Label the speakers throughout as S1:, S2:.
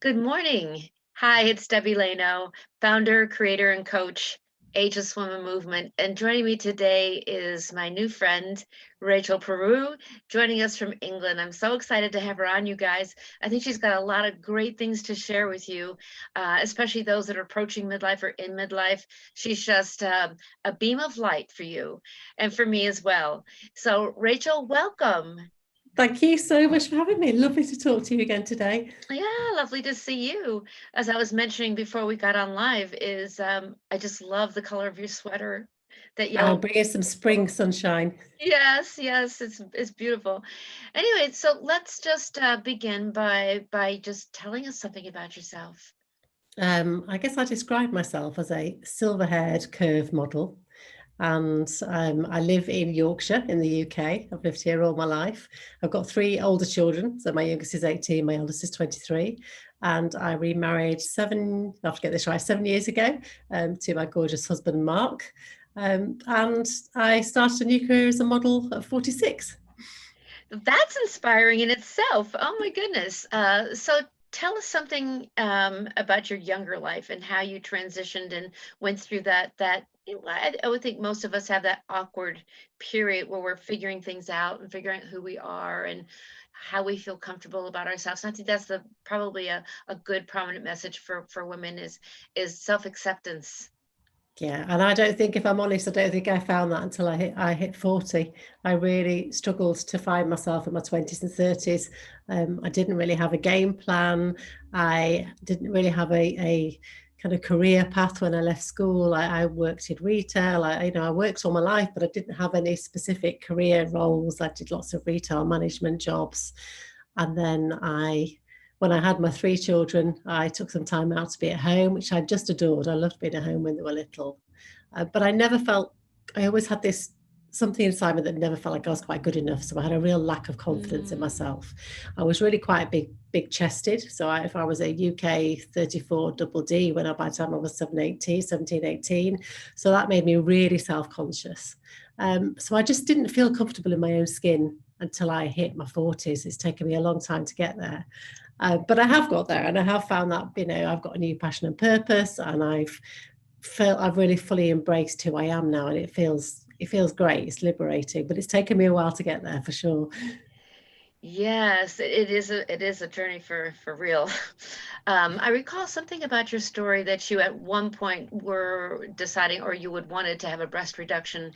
S1: Good morning. Hi, it's Debbie Leno, founder, creator, and coach, Ageless Women Movement. And joining me today is my new friend, Rachel Peru, joining us from England. I'm so excited to have her on, you guys. I think she's got a lot of great things to share with you, especially those that are approaching midlife or in midlife. She's just a beam of light for you and for me as well. So, Rachel, welcome.
S2: Thank you so much for having me. Lovely to talk to you again today.
S1: Yeah, lovely to see you. As I was mentioning before we got on live, is I just love the color of your sweater, that
S2: I'm
S1: yellow.
S2: bringing some spring sunshine.
S1: Yes, yes, it's beautiful. Anyway, so let's just begin by just telling us something about yourself.
S2: I guess I describe myself as a silver-haired curve model, and I live in Yorkshire in the UK. I've lived here all my life. I've got three older children, so my youngest is 18, my eldest is 23, and I remarried I have to get this right, 7 years ago, to my gorgeous husband Mark, and I started a new career as a model at 46.
S1: That's inspiring in itself. Oh my goodness. So tell us something about your younger life and how you transitioned and went through I would think most of us have that awkward period where we're figuring things out and figuring out who we are and how we feel comfortable about ourselves. And I think that's probably a good prominent message for women is self-acceptance.
S2: Yeah, and I don't think, if I'm honest, I don't think I found that until I hit 40. I really struggled to find myself in my 20s and 30s. I didn't really have a game plan. I didn't really have a kind of career path when I left school. I worked in retail. I worked all my life, but I didn't have any specific career roles. I did lots of retail management jobs. And then when I had my three children, I took some time out to be at home, which I just adored. I loved being at home when they were little. But I always had this something inside me that never felt like I was quite good enough. So I had a real lack of confidence in
S1: Mm.
S2: myself. I was really quite big chested. So if I was a UK 34 double D by the time I was 17, 18. So that made me really self-conscious. So I just didn't feel comfortable in my own skin until I hit my 40s. It's taken me a long time to get there. But I have got there, and I have found that, I've got a new passion and purpose, and I've really fully embraced who I am now, and it feels great. It's liberating, but it's taken me a while to get there for sure.
S1: Yes, it is a journey for real. I recall something about your story that you at one point were deciding or you would wanted to have a breast reduction.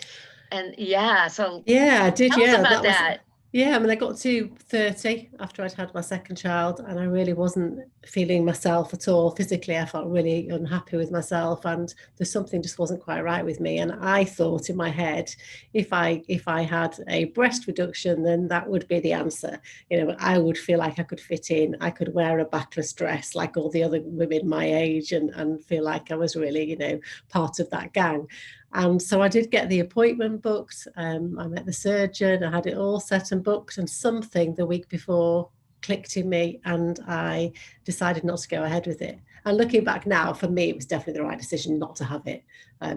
S1: And yeah, so
S2: Yeah, I did.
S1: tell us
S2: Yeah,
S1: about
S2: that was.
S1: that.
S2: Yeah, I mean, I got to 30 after I'd had my second child, and I really wasn't feeling myself at all. Physically, I felt really unhappy with myself, and there's something just wasn't quite right with me. And I thought in my head, if I had a breast reduction, then that would be the answer. I would feel like I could fit in. I could wear a backless dress like all the other women my age, and feel like I was really, part of that gang. And so I did get the appointment booked. I met the surgeon. I had it all set and booked, and something the week before clicked in me, and I decided not to go ahead with it. And looking back now, for me, it was definitely the right decision not to have it,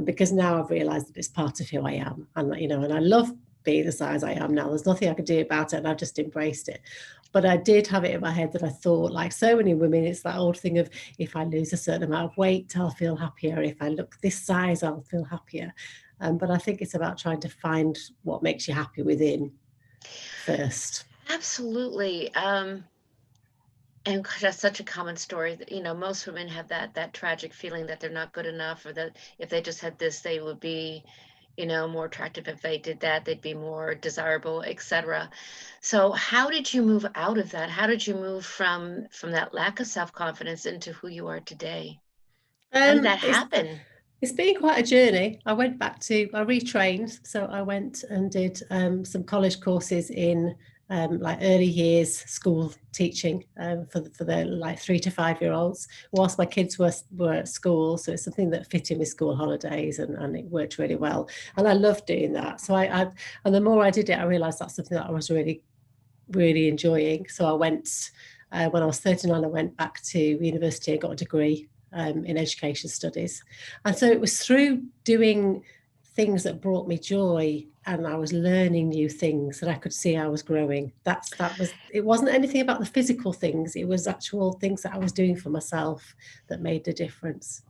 S2: because now I've realised that it's part of who I am, and I love being the size I am now. There's nothing I can do about it, and I've just embraced it. But I did have it in my head that I thought, like so many women, it's that old thing of, if I lose a certain amount of weight, I'll feel happier. If I look this size, I'll feel happier. But I think it's about trying to find what makes you happy within first.
S1: Absolutely. And gosh, that's such a common story that, most women have that tragic feeling that they're not good enough or that if they just had this, they would be, more attractive. If they did that, they'd be more desirable, etc. So how did you move out of that? How did you move from that lack of self-confidence into who you are today? How did that
S2: It's
S1: happen?
S2: It's been quite a journey. I retrained. So I went and did some college courses in like early years school teaching, for the like 3 to 5 year olds, whilst my kids were at school. So it's something that fit in with school holidays, and it worked really well. And I loved doing that. And the more I did it, I realized that's something that I was really, really enjoying. So when I was 39, I went back to university and got a degree in education studies. And so it was through doing things that brought me joy, and I was learning new things that I could see I was growing. It wasn't anything about the physical things, it was actual things that I was doing for myself that made the difference.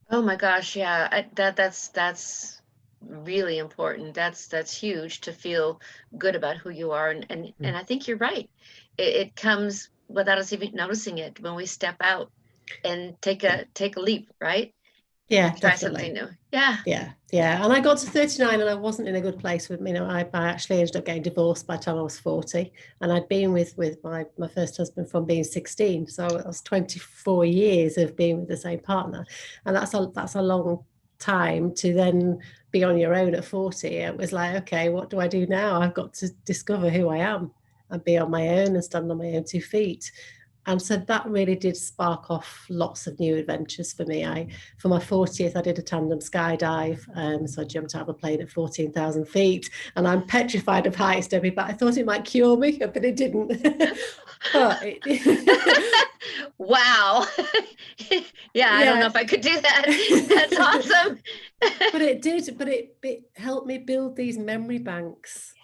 S1: Oh my gosh, yeah, that's really important. That's huge to feel good about who you are, and
S2: Mm.
S1: I think you're right. It comes without us even noticing it when we step out and take a leap, right?
S2: Yeah,
S1: Try something
S2: definitely.
S1: new. Yeah.
S2: Yeah. And I got to 39 and I wasn't in a good place with, I actually ended up getting divorced by the time I was 40. And I'd been with my first husband from being 16. So it was 24 years of being with the same partner. And that's a long time to then be on your own at 40. It was like, okay, what do I do now? I've got to discover who I am and be on my own and stand on my own 2 feet. And so that really did spark off lots of new adventures for me. For my 40th, I did a tandem skydive. So I jumped out of a plane at 14,000 feet. And I'm petrified of heights, Debbie, but I thought it might cure me, but it didn't. but it,
S1: Wow. Yeah, I don't know
S2: yeah.
S1: if I could do that. That's awesome.
S2: But it did, it helped me build these memory banks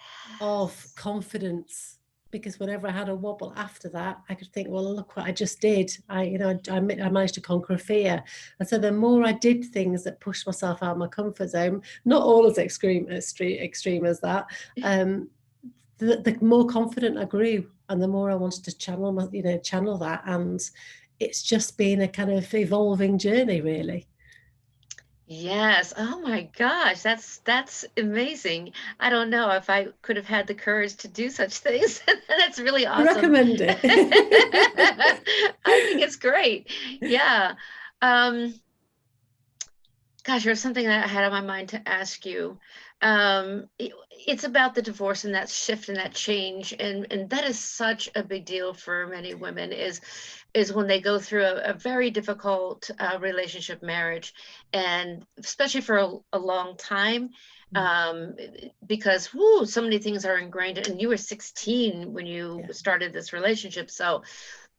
S2: of
S1: Yes.
S2: confidence, because whenever I had a wobble after that, I could think, well, look what I just did. I managed to conquer a fear. And so the more I did things that pushed myself out of my comfort zone, not all as extreme as that, the more confident I grew, and the more I wanted to channel that. And it's just been a kind of evolving journey, really.
S1: Yes. Oh my gosh, that's amazing. I don't know if I could have had the courage to do such things. That's really
S2: I
S1: awesome.
S2: recommend it.
S1: I think it's great. Yeah. Um, Gosh, there's something that I had on my mind to ask you. It's about the divorce and that shift and that change, and that is such a big deal for many women. Is when they go through a very difficult relationship, marriage, and especially for a long time, because whoo, so many things are ingrained. And you were 16 when you
S2: Yeah.
S1: started this relationship, so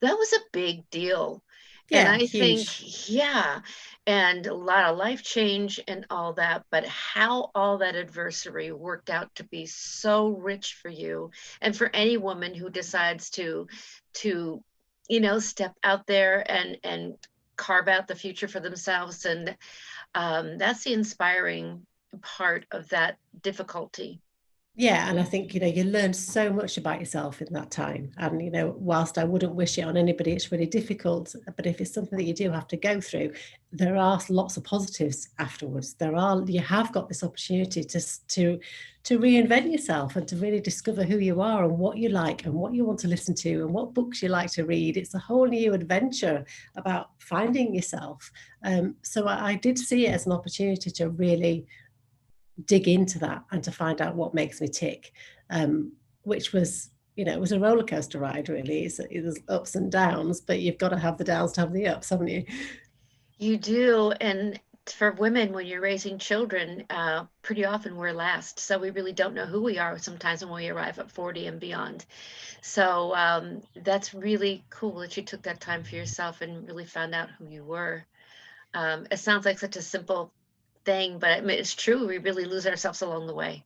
S1: that was a big deal. And
S2: Yeah,
S1: I
S2: huge.
S1: think, yeah, and a lot of life change and all that, but how all that adversity worked out to be so rich for you and for any woman who decides to step out there and carve out the future for themselves. And that's the inspiring part of that difficulty.
S2: Yeah, and I think, you learn so much about yourself in that time. And, whilst I wouldn't wish it on anybody, it's really difficult. But if it's something that you do have to go through, there are lots of positives afterwards. You have got this opportunity to reinvent yourself and to really discover who you are and what you like and what you want to listen to and what books you like to read. It's a whole new adventure about finding yourself. So I did see it as an opportunity to really dig into that and to find out what makes me tick, which was, it was a roller coaster ride, really. It was ups and downs, but you've got to have the downs to have the ups, haven't you?
S1: You do. And for women, when you're raising children, pretty often we're last. So we really don't know who we are sometimes when we arrive at 40 and beyond. So that's really cool that you took that time for yourself and really found out who you were. It sounds like such a simple thing, but I mean, it's true. We really lose ourselves along the way.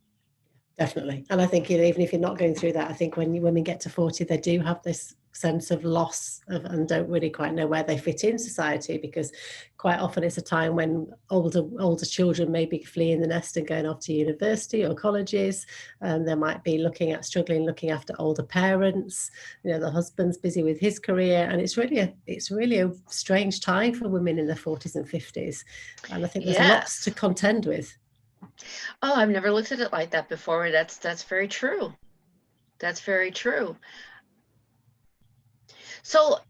S2: Definitely. And I think, even if you're not going through that, I think when women get to 40, they do have this sense of loss and don't really quite know where they fit in society, because quite often it's a time when older children may be fleeing the nest and going off to university or colleges. They might be looking after older parents. The husband's busy with his career, and it's really a strange time for women in their 40s and 50s. And I think there's lots to
S1: Yes.
S2: contend with.
S1: Oh, I've never looked at it like that before. That's very true. That's very true. So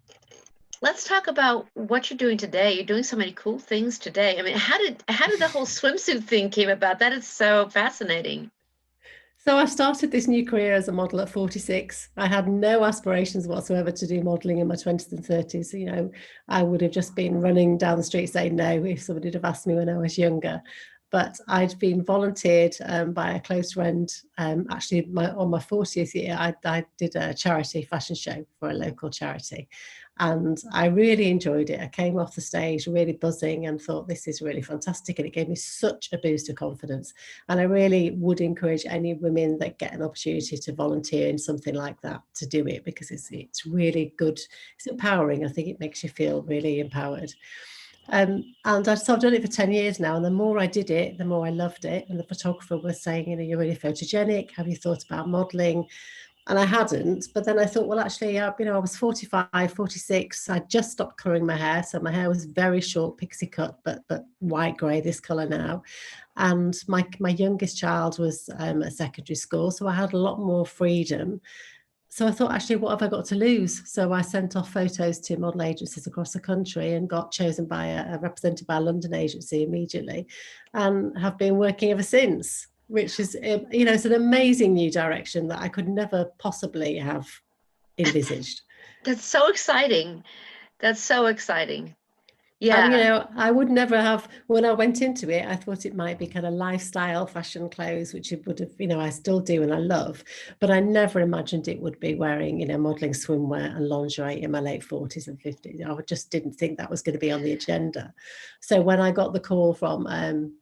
S1: let's talk about what you're doing today. You're doing so many cool things today. I mean, how did the whole swimsuit thing came about? That is so fascinating.
S2: So I started this new career as a model at 46. I had no aspirations whatsoever to do modeling in my 20s and 30s. I would have just been running down the street saying no if somebody had have asked me when I was younger. But I'd been volunteered by a close friend. Actually, on my 40th year, I did a charity fashion show for a local charity. And I really enjoyed it. I came off the stage really buzzing and thought, this is really fantastic. And it gave me such a boost of confidence. And I really would encourage any women that get an opportunity to volunteer in something like that to do it, because it's really good. It's empowering. I think it makes you feel really empowered. So I've done it for 10 years now. And the more I did it, the more I loved it. And the photographer was saying, you're really photogenic. Have you thought about modeling? And I hadn't, but then I thought, well, actually, I was 45, 46. I just stopped colouring my hair. So my hair was very short, pixie cut, but white grey, this colour now. And my youngest child was at secondary school. So I had a lot more freedom. So I thought, actually, what have I got to lose? So I sent off photos to model agencies across the country and got chosen by represented by a London agency immediately, and have been working ever since, which is, it's an amazing new direction that I could never possibly have envisaged.
S1: That's so exciting. That's so exciting.
S2: And,
S1: Yeah.
S2: I would never have, when I went into it, I thought it might be kind of lifestyle fashion clothes, which it would have, I still do and I love, but I never imagined it would be wearing, modeling swimwear and lingerie in my late 40s and 50s. I just didn't think that was going to be on the agenda. So when I got the call from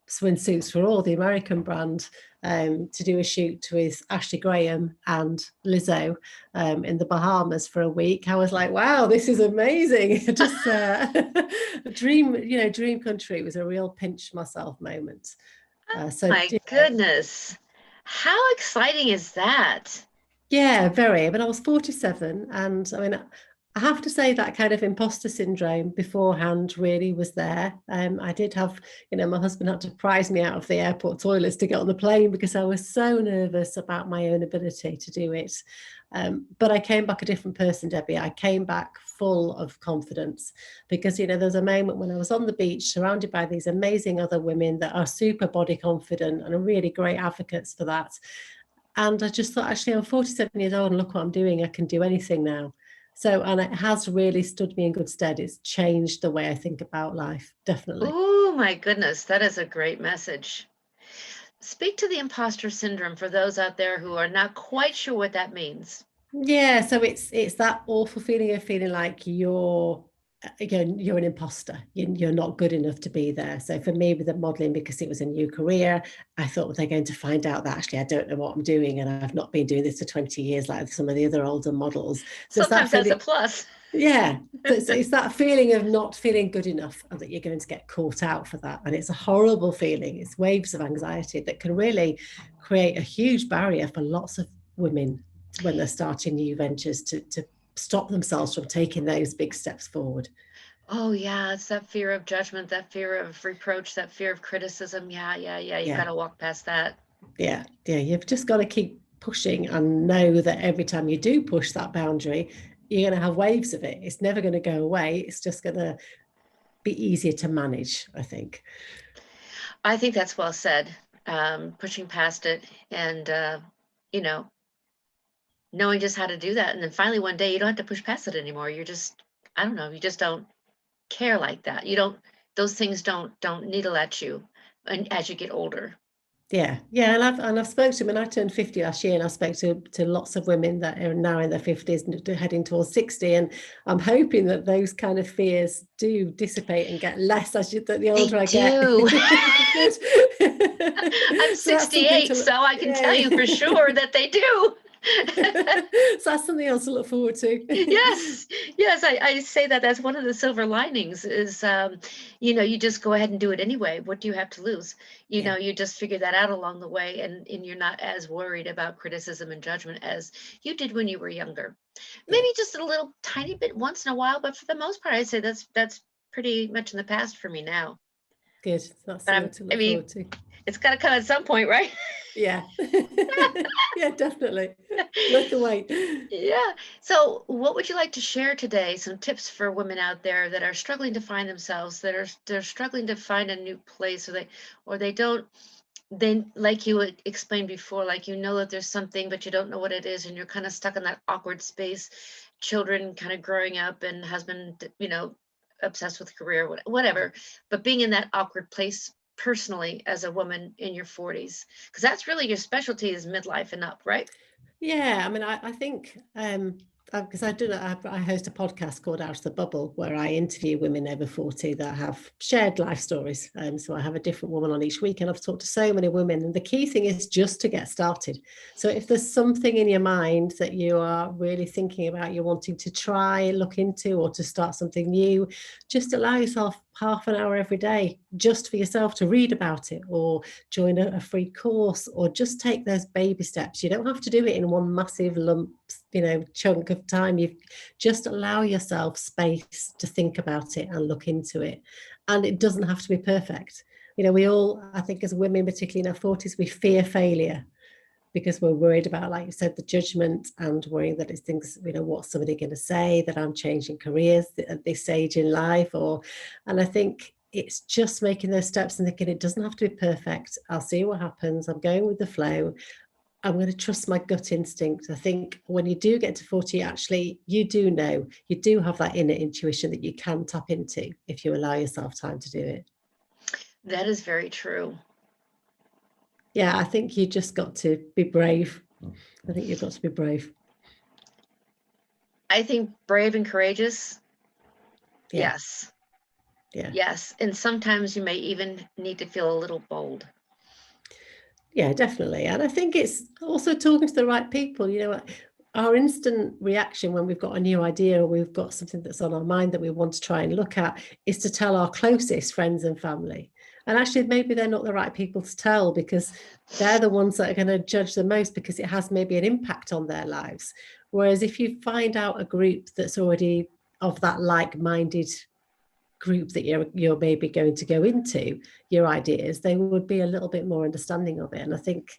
S2: Swimsuits for All, the American brand, to do a shoot with Ashley Graham and Lizzo in the Bahamas for a week, I was like, wow, this is amazing. Just dream country. It was a real pinch myself moment.
S1: My goodness. How exciting is that?
S2: Yeah, very. But I was 47, and I mean, I have to say that kind of imposter syndrome beforehand really was there. I did have, my husband had to prize me out of the airport toilets to get on the plane because I was so nervous about my own ability to do it. But I came back a different person, Debbie. I came back full of confidence because, there's a moment when I was on the beach surrounded by these amazing other women that are super body confident and are really great advocates for that. And I just thought, actually, I'm 47 years old and look what I'm doing. I can do anything now. So, and it has really stood me in good stead. It's changed the way I think about life, definitely.
S1: Oh my goodness, that is a great message. Speak to the imposter syndrome for those out there who are not quite sure what that means.
S2: Yeah, so it's that awful feeling of feeling like you're an imposter. You're not good enough to be there. So for me with the modeling, because it was a new career, I thought, well, they're going to find out that actually I don't know what I'm doing and I've not been doing this for 20 years like some of the other older models. So it's that
S1: Sometimes that's a
S2: feeling.
S1: plus.
S2: Yeah, it's that feeling of not feeling good enough and that you're going to get caught out for that. And it's a horrible feeling. It's waves of anxiety that can really create a huge barrier for lots of women when they're starting new ventures to stop themselves from taking those big steps forward.
S1: Oh yeah, it's that fear of judgment, that fear of reproach, that fear of criticism. Yeah, yeah, yeah. You've got
S2: Yeah,
S1: to walk past that.
S2: yeah, yeah. You've just got to keep pushing and know that every time you do push that boundary, you're going to have waves of it. It's never going to go away. It's just going to be easier to manage, I think.
S1: I think that's well said. Pushing past it and you know, knowing just how to do that. And then finally one day you don't have to push past it anymore. You're just, I don't know, you just don't care like that. You don't, those things don't needle at you and as you get older.
S2: Yeah, yeah, and I've spoken to, I mean, I turned 50 last year, and I spoke to lots of women that are now in their 50s and heading towards 60, and I'm hoping that those kind of fears do dissipate and get less the
S1: They
S2: older I get.
S1: do.
S2: Good.
S1: I'm
S2: So that's something
S1: 68,
S2: to
S1: so
S2: look.
S1: I can tell you for
S2: Yeah.
S1: sure that they do.
S2: So that's something else to look forward to.
S1: Yes, yes, I say that that's one of the silver linings is, you just go ahead and do it anyway. What do you have to lose?
S2: Yeah,
S1: You just figure that out along the way, and you're not as worried about criticism and judgment as you did when you were younger.
S2: yeah,
S1: Maybe just a little tiny bit once in a while, but for the most part, I'd say that's pretty much in the past for me now.
S2: good. That's
S1: But
S2: something to
S1: I
S2: look
S1: mean,
S2: forward to.
S1: it's got to come at some point, right?
S2: Yeah. Yeah, definitely. Worth the wait.
S1: Yeah. So, what would you like to share today? Some tips for women out there that are struggling to find themselves, that are they're struggling to find a new place, or they don't. Then, like you had explained before, like that there's something, but you don't know what it is, and you're kind of stuck in that awkward space. Children kind of growing up, and husband, obsessed with career, whatever. But being in that awkward place personally as a woman in your 40s, because that's really your specialty is midlife and up, right?
S2: Yeah, I mean, I think because I host a podcast called Out of the Bubble, where I interview women over 40 that have shared life stories. So I have a different woman on each week, and I've talked to so many women. And the key thing is just to get started. So if there's something in your mind that you are really thinking about, you're wanting to try, look into, or to start something new, just allow yourself half an hour every day just for yourself to read about it, or join a free course, or just take those baby steps. You don't have to do it in one massive lump, chunk of time. You just allow yourself space to think about it and look into it. And it doesn't have to be perfect. We all, I think as women, particularly in our 40s, we fear failure because we're worried about, like you said, the judgment, and worrying that it's things, what's somebody going to say, that I'm changing careers at this stage in life, and I think it's just making those steps and thinking it doesn't have to be perfect. I'll see what happens. I'm going with the flow. I'm going to trust my gut instinct. I think when you do get to 40, actually, you do know, you do have that inner intuition that you can tap into if you allow yourself time to do it.
S1: That is very true.
S2: Yeah, I think you just got to be brave. I think you've got to be brave.
S1: I think brave and courageous.
S2: Yeah.
S1: Yes.
S2: Yeah.
S1: Yes. And sometimes you may even need to feel a little bold.
S2: Yeah, definitely. And I think it's also talking to the right people. Our instant reaction when we've got a new idea, or we've got something that's on our mind that we want to try and look at, is to tell our closest friends and family. And actually, maybe they're not the right people to tell, because they're the ones that are going to judge the most, because it has maybe an impact on their lives. Whereas if you find out a group that's already of that like-minded group that you're maybe going to go into your ideas, they would be a little bit more understanding of it. And I think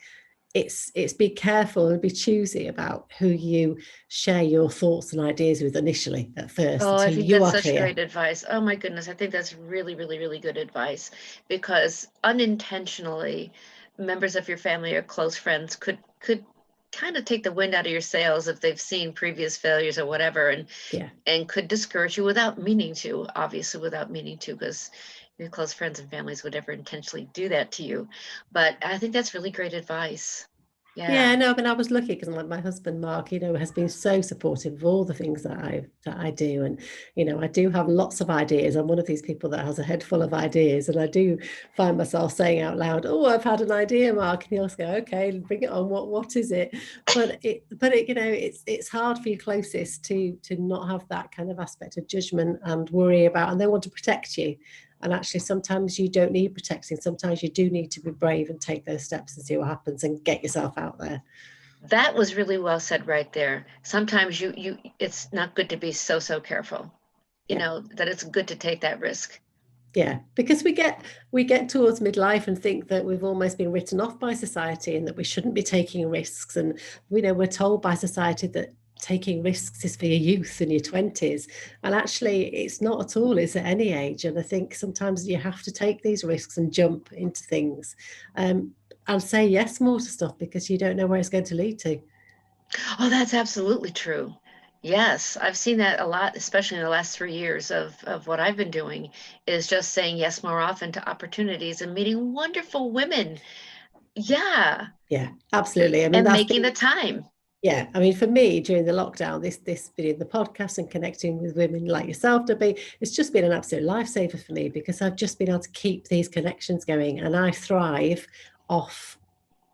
S2: it's be careful and be choosy about who you share your thoughts and ideas with initially at first,
S1: Oh, I
S2: until
S1: think
S2: you
S1: that's
S2: are
S1: such
S2: clear.
S1: great advice. Oh my goodness, I think that's really, really, really good advice, because unintentionally, members of your family or close friends could kind of take the wind out of your sails if they've seen previous failures or whatever,
S2: Yeah.
S1: and could discourage you without meaning to, obviously without meaning to, because your close friends and families would never intentionally do that to you. But I think that's really great advice. Yeah.
S2: Yeah, no, I mean, I was lucky because my husband Mark, has been so supportive of all the things that I do, and I do have lots of ideas. I'm one of these people that has a head full of ideas, and I do find myself saying out loud, "Oh, I've had an idea, Mark," and he'll go, "Okay, bring it on. What is it?" It's hard for your closest to not have that kind of aspect of judgment and worry about, and they want to protect you. And actually, sometimes you don't need protecting. Sometimes you do need to be brave and take those steps and see what happens and get yourself out there.
S1: That was really well said right there. Sometimes it's not good to be so careful,
S2: Yeah.
S1: that it's good to take that risk.
S2: Yeah, because we get towards midlife and think that we've almost been written off by society and that we shouldn't be taking risks. And we're told by society that taking risks is for your youth and your 20s. And actually, it's not at all. It's at any age. And I think sometimes you have to take these risks and jump into things, and say yes more to stuff, because you don't know where it's going to lead to.
S1: Oh, that's absolutely true. Yes, I've seen that a lot, especially in the last 3 years of what I've been doing, is just saying yes more often to opportunities and meeting wonderful women. Yeah,
S2: Yeah, absolutely. I mean,
S1: and
S2: that's
S1: making
S2: been.
S1: the time.
S2: Yeah, I mean, for me during the lockdown, this being the podcast and connecting with women like yourself, Debbie, it's just been an absolute lifesaver for me, because I've just been able to keep these connections going, and I thrive off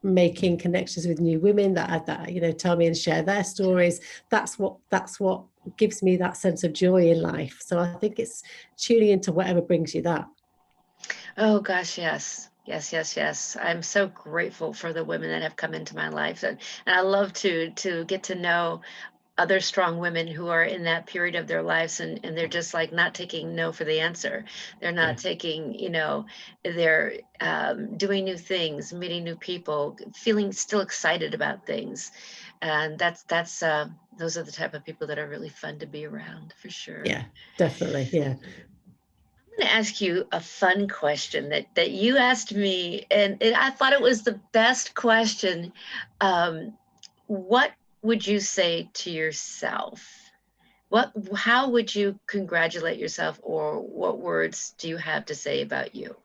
S2: making connections with new women that tell me and share their stories. That's what gives me that sense of joy in life. So I think it's tuning into whatever brings you that.
S1: Oh gosh, yes. Yes, yes, yes. I'm so grateful for the women that have come into my life, and I love to get to know other strong women who are in that period of their lives, and they're just like not taking no for the answer. They're
S2: Yeah,
S1: not taking, they're doing new things, meeting new people, feeling still excited about things. And that's those are the type of people that are really fun to be around, for sure.
S2: yeah, definitely. Yeah.
S1: I'm going to ask you a fun question that you asked me, and I thought it was the best question. What would you say to yourself? How would you congratulate yourself, or what words do you have to say about you?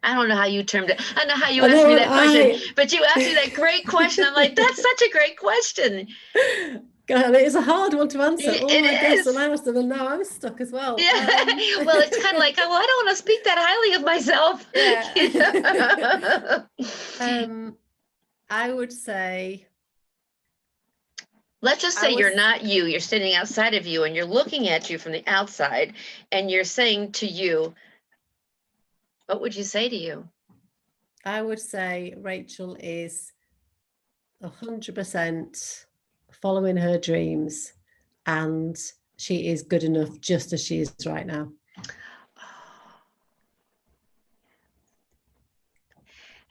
S1: I don't know how you termed it. I don't know how you
S2: I
S1: asked
S2: know
S1: me
S2: what
S1: that question,
S2: I
S1: but you asked me that great question. I'm like, that's such a great question.
S2: God, it is a hard one to answer. All
S1: It
S2: my guests have
S1: is.
S2: asked them, and now I'm stuck as well.
S1: Yeah. Well, it's kind of like, oh, I don't want to speak that highly of myself.
S2: Yeah.
S1: You
S2: I would say,
S1: Let's just
S2: I
S1: say you're
S2: was,
S1: not you. You're sitting outside of you and you're looking at you from the outside and you're saying to you, what would you say to you?
S2: I would say Rachel is 100% following her dreams, and she is good enough just as she is right now.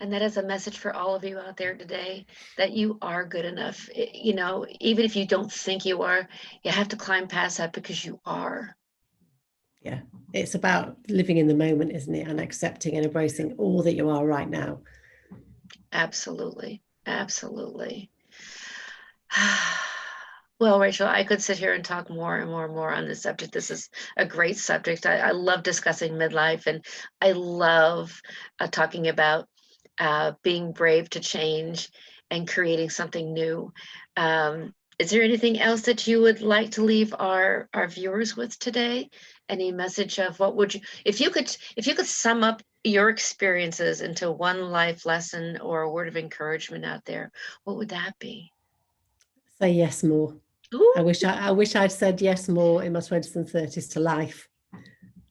S1: And that is a message for all of you out there today, that you are good enough. You know, even if you don't think you are, you have to climb past that because you are.
S2: Yeah, it's about living in the moment, isn't it? And accepting and embracing all that you are right now.
S1: Absolutely. Absolutely. Well, Rachel, I could sit here and talk more and more and more on this subject. This is a great subject. I love discussing midlife, and I love talking about being brave to change and creating something new. Is there anything else that you would like to leave our viewers with today? Any message of what would you, if you could sum up your experiences into one life lesson or a word of encouragement out there, what would that be?
S2: Say yes more.
S1: Ooh,
S2: I wish I'd said yes more in my 20s and 30s to life,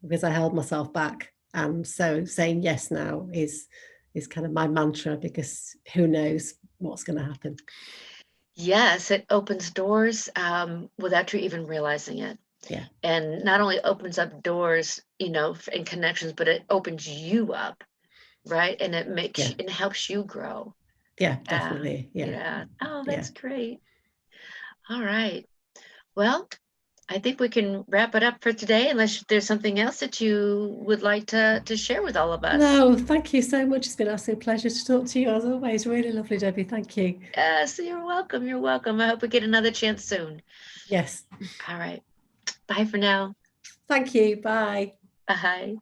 S2: because I held myself back. And so saying yes now is kind of my mantra, because who knows what's going to happen.
S1: yes, it opens doors without you even realizing it.
S2: Yeah.
S1: And not only opens up doors, you know, and connections, but it opens you up, right? And it
S2: Yeah.
S1: it helps you grow.
S2: Yeah,
S1: Yeah.
S2: definitely. Yeah.
S1: Yeah. Oh,
S2: Yeah.
S1: that's great. All right. Well, I think we can wrap it up for today, unless there's something else that you would like to share with all of us.
S2: No, thank you so much. It's been an absolute pleasure to talk to you as always. Really lovely, Debbie. Thank you.
S1: Yes, you're welcome. You're welcome. I hope we get another chance soon.
S2: Yes.
S1: All right. Bye for now.
S2: Thank you. Bye.
S1: Bye.